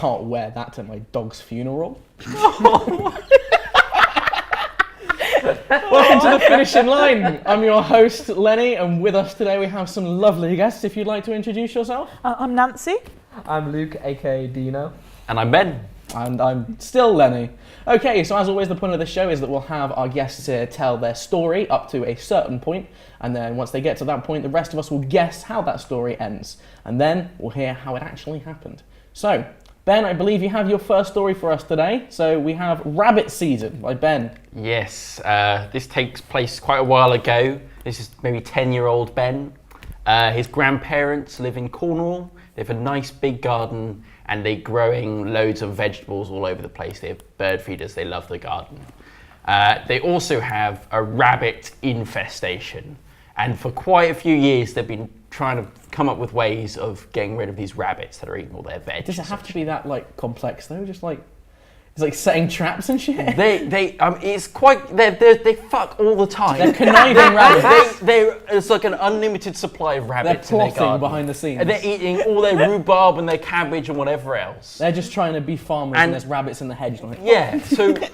can't wear that to my dog's funeral. Welcome to the finishing line. I'm your host, Lenny, and with us today we have some lovely guests. If you'd like to introduce yourself. I'm Nancy. I'm Luke, aka Dino. And I'm Ben. And I'm still Lenny. Okay, so as always, the point of the show is that we'll have our guests tell their story up to a certain point, and then once they get to that point, the rest of us will guess how that story ends, and then we'll hear how it actually happened. So, Ben, I believe you have your first story for us today. So we have Rabbit Season by Ben. Yes, this takes place quite a while ago. This is maybe 10-year-old Ben. His grandparents live in Cornwall. They have a nice big garden and they're growing loads of vegetables all over the place. They have bird feeders, they love the garden. They also have a rabbit infestation. And for quite a few years, they've been trying to come up with ways of getting rid of these rabbits that are eating all their veg. Does it have to be that complex though? Just it's setting traps and shit. It's quite. They fuck all the time. They're conniving rabbits. It's like an unlimited supply of rabbits. They're in their plotting garden. behind the scenes. And they're eating all their rhubarb and their cabbage and whatever else. They're just trying to be farmers and there's rabbits in the hedge. Yeah.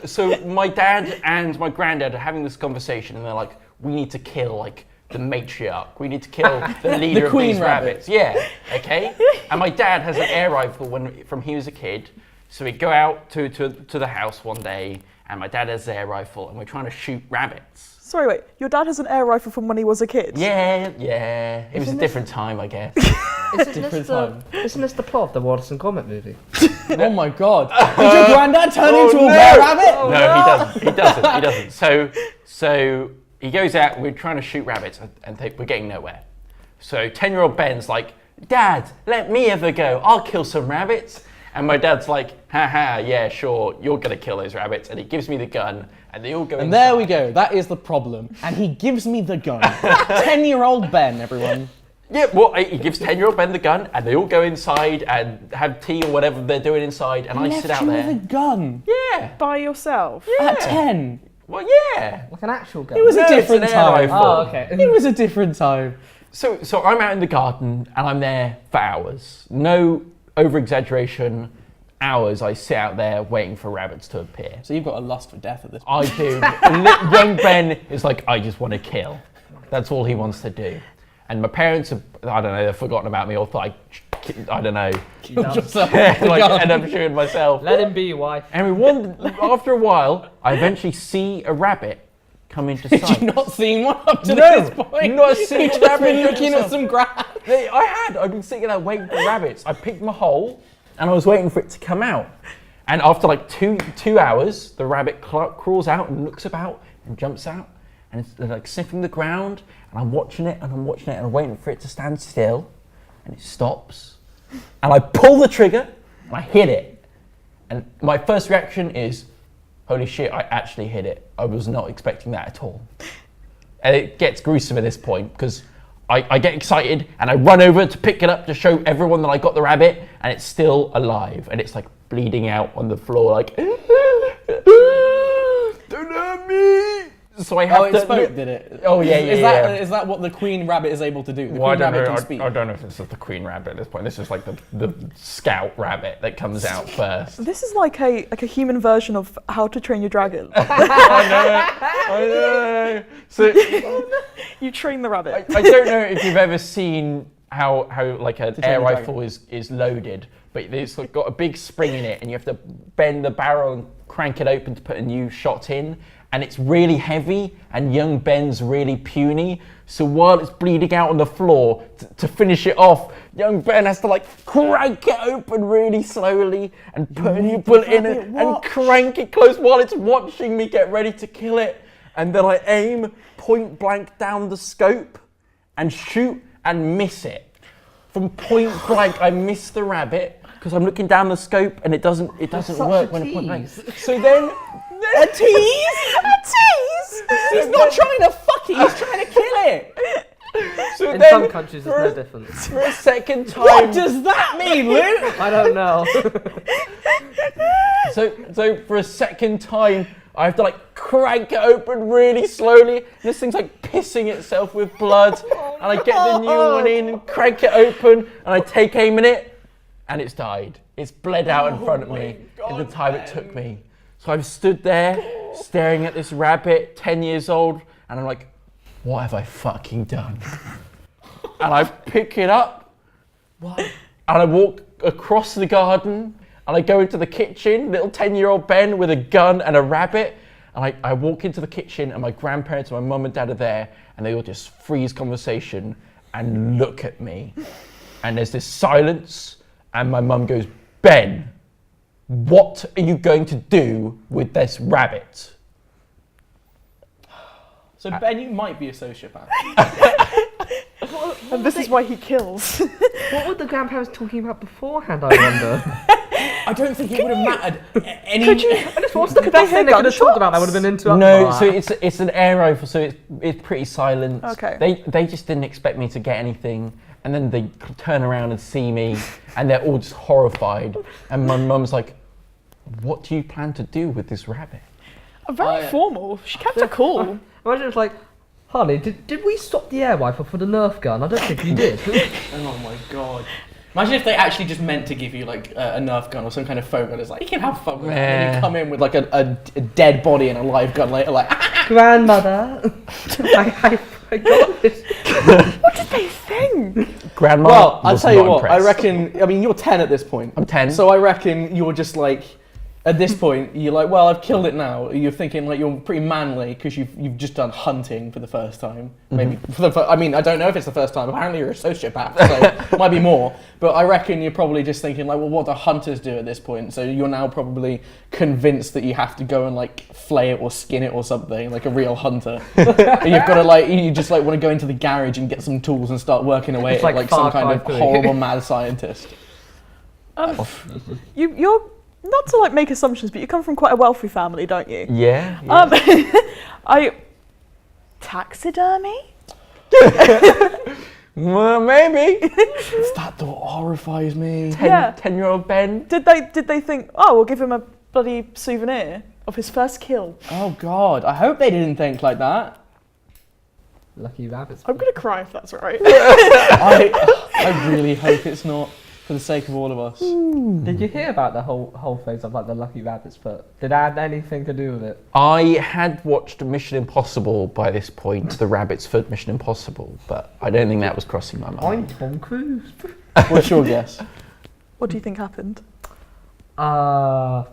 So my dad and my granddad are having this conversation and they're like, we need to kill the matriarch. We need to kill the leader of these rabbits. Yeah, okay? And my dad has an air rifle from he was a kid. So we go out to the house one day and my dad has an air rifle and we're trying to shoot rabbits. Sorry, wait. Your dad has an air rifle from when he was a kid? Yeah. It was a different time, I guess. Isn't this the plot of the Wallace and Gromit movie? Oh my god. Did your granddad turn into a bear rabbit? Oh, no, he doesn't. So he goes out, we're trying to shoot rabbits and we're getting nowhere. So 10-year-old Ben's like, Dad, let me have a go. I'll kill some rabbits. And my dad's like, haha, yeah, sure, you're going to kill those rabbits. And he gives me the gun and they all go inside. And there we go, that is the problem. And he gives me the gun. 10-year-old Ben, everyone. Yeah, well, he gives 10-year-old Ben the gun and they all go inside and have tea or whatever they're doing inside. And I sit out there. With a gun? Yeah. By yourself? Yeah. At 10? Well, yeah. Like an actual gun? It was a different time. Oh, okay. It was a different time. So I'm out in the garden and I'm there for hours. No over-exaggeration, hours I sit out there waiting for rabbits to appear. So you've got a lust for death at this point. I do. And young Ben is like, I just want to kill. That's all he wants to do. And my parents have, I don't know, they've forgotten about me or thought I don't know. End up shooting myself. Let him be your wife. And after a while, I eventually see a rabbit come into sight. Did you not seen one up to this point? Not a single You've just rabbit. been looking at some grass. I'd been sitting there waiting for rabbits. I picked my hole and I was waiting for it to come out. And after two hours, the rabbit crawls out and looks about and jumps out. And it's sniffing the ground and I'm watching it and I'm waiting for it to stand still. And it stops. And I pull the trigger and I hit it. And my first reaction is, holy shit, I actually hit it. I was not expecting that at all. And it gets gruesome at this point because I get excited and I run over to pick it up to show everyone that I got the rabbit and it's still alive and it's bleeding out on the floor don't hurt me. So I have it spoke, did it? Oh yeah. Is that what the queen rabbit is able to do? The queen rabbit can speak. I don't know if this is the queen rabbit at this point. This is the scout rabbit that comes out first. This is like a human version of How to Train Your Dragon. I know. So You train the rabbit. I don't know if you've ever seen how an air rifle is loaded, but it's got a big spring in it, and you have to bend the barrel and crank it open to put a new shot in. And it's really heavy, and young Ben's really puny. So while it's bleeding out on the floor, to finish it off, young Ben has to crank it open really slowly and put a new bullet in it and crank it close while it's watching me get ready to kill it. And then I aim point blank down the scope and shoot and miss it. From point blank, I miss the rabbit because I'm looking down the scope and it doesn't work when I point blank. So then. A tease? A tease? He's not trying to fuck it, he's trying to kill it. So in some countries, there's no difference. For a second time. What does that mean, Luke? I don't know. So for a second time, I have to crank it open really slowly. This thing's pissing itself with blood. And I get the new one in and crank it open and I take aim in it. and it's died. It's bled out in front of me in the time it took me. So I've stood there staring at this rabbit, 10 years old, and I'm like, what have I fucking done? And I pick it up, and I walk across the garden, and I go into the kitchen, little 10-year-old Ben with a gun and a rabbit, and I walk into the kitchen, and my grandparents and my mum and dad are there, and they all just freeze conversation and look at me. And there's this silence, and my mum goes, Ben, what are you going to do with this rabbit? So Ben, you might be a sociopath. And this is why he kills. What were the grandparents talking about beforehand, I wonder? I don't think it would have mattered. What's the best thing they could have talked about? That would have been interrupted. No, so it's an air rifle, so it's pretty silent. Okay. They just didn't expect me to get anything, and then they turn around and see me, and they're all just horrified. And my mum's like, "What do you plan to do with this rabbit?" Very formal. She kept her cool. Imagine it's like, honey, did we stop the air rifle for the Nerf gun? I don't think you did. Oh my god. Imagine if they actually just meant to give you like a Nerf gun or some kind of foam gun. It's like, you can have fun with it. And you come in with like a dead body and a live gun later, like, Grandmother, I forgot this. What did they think? Grandma. well, I'll was tell you not what, impressed. I reckon, I mean, you're 10 at this point. I'm 10. So I reckon you're just like, at this point, you're like, well, I've killed it now. You're thinking like you're pretty manly because you've just done hunting for the first time. Maybe for the I mean, I don't know if it's the first time. Apparently you're a sociopath, so it might be more. But I reckon you're probably just thinking like, well, what do hunters do at this point? So you're now probably convinced that you have to go and like flay it or skin it or something, like a real hunter. And you've got to like, you just like want to go into the garage and get some tools and start working away It's at like some Far kind Cry of 3. horrible mad scientist. You're not to like make assumptions, but you come from quite a wealthy family, don't you? Yeah. Taxidermy? Well, maybe. That thought horrifies me. 10-year-old Ben. Did they think, oh, we'll give him a bloody souvenir of his first kill? Oh god, I hope they didn't think like that. Lucky rabbits. I'm gonna cry if that's right. I really hope it's not, for the sake of all of us. Did you hear about the whole phase of like the lucky rabbits? But did that have anything to do with it? I had watched Mission Impossible by this point, the rabbits for Mission Impossible, but I don't think that was crossing my I'm mind. Tom Cruise. What's your guess? What do you think happened? I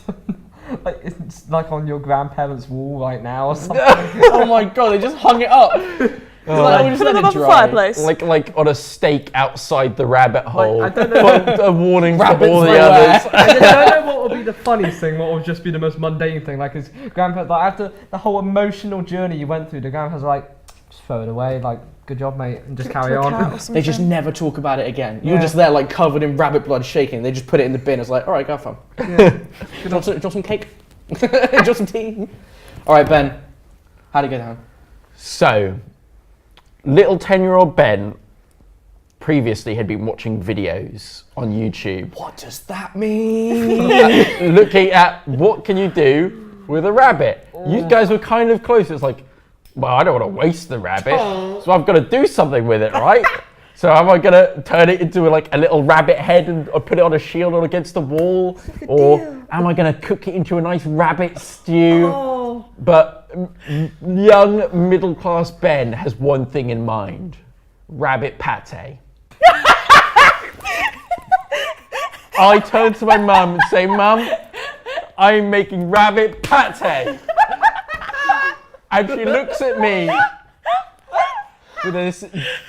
don't know. Like it's like on your grandparents' wall right now or something. Oh my god, they just hung it up. Put it above the fireplace. Like on a stake outside the rabbit hole. I don't know. A warning Rabbits to all the beware. others. I don't know what will be the funniest thing, what will just be the most mundane thing. Like his grandparents, like after the whole emotional journey you went through, the grandparents are like, just throw it away, like, good job, mate, and just carry on. They just never talk about it again. You're just there like covered in rabbit blood shaking. They just put it in the bin. It's like, alright, go have fun. Yeah. Do you want some cake? Do you want some tea? Alright, Ben. How'd it go down? So, little 10-year-old Ben previously had been watching videos on YouTube What does that mean? looking at what can you do with a rabbit. You guys were kind of close. It's like, well, I don't want to waste the rabbit, so I've got to do something with it, right? So am I going to turn it into like a little rabbit head and or put it on a shield or against the wall? Or am I going to cook it into a nice rabbit stew? But young middle-class Ben has one thing in mind. Rabbit pate. I turn to my mum and say, Mum, I'm making rabbit pate. And she looks at me with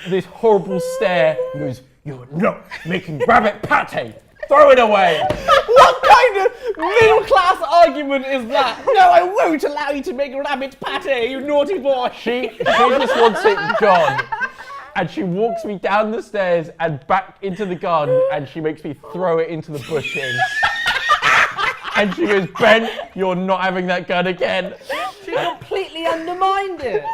this horrible stare and goes, you're not making rabbit pate. Throw it away. What kind of middle class argument is that? No, I won't allow you to make rabbit pate, you naughty boy. She just wants it gone. And she walks me down the stairs and back into the garden and she makes me throw it into the bushes. And she goes, Ben, you're not having that gun again. She completely undermined it.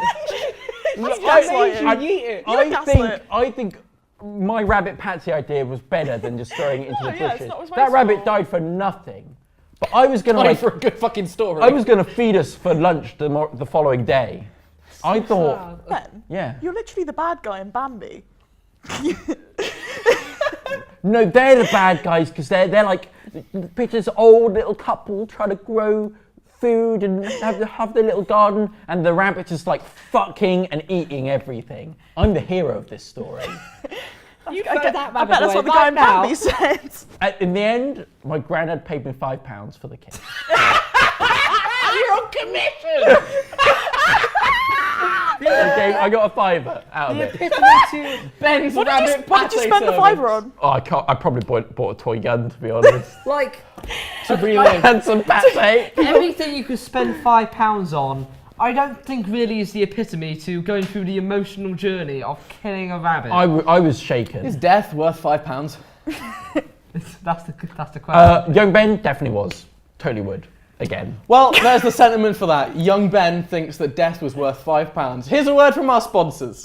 I think my rabbit patsy idea was better than just throwing it into the yeah, it's bushes. not as That rabbit wasteful. died for nothing. But I was gonna Sorry for a good fucking story. I was gonna feed us for lunch the following day. I thought, Ben, yeah. you're literally the bad guy in Bambi. No, they're the bad guys because they're like picture this old little couple trying to grow food and have their little garden, and the rabbit is like fucking and eating everything. I'm the hero of this story. You throw that I rabbit bet that's away what the right guy in now. Bambi said. In the end, my granddad paid me £5 for the kid. You're on commission! Okay, I got a fiver out of it. Ben's What rabbit did you pate spend the servant. fiver on? Oh, I probably bought a toy gun, to be honest. Like, To relive. And some pate. Everything you could spend £5 on, I don't think really is the epitome to going through the emotional journey of killing a rabbit. I was shaken. Is death worth £5? That's the question. Young Ben definitely was. Totally would. Again. Well, there's the sentiment for that. Young Ben thinks that death was worth £5. Here's a word from our sponsors.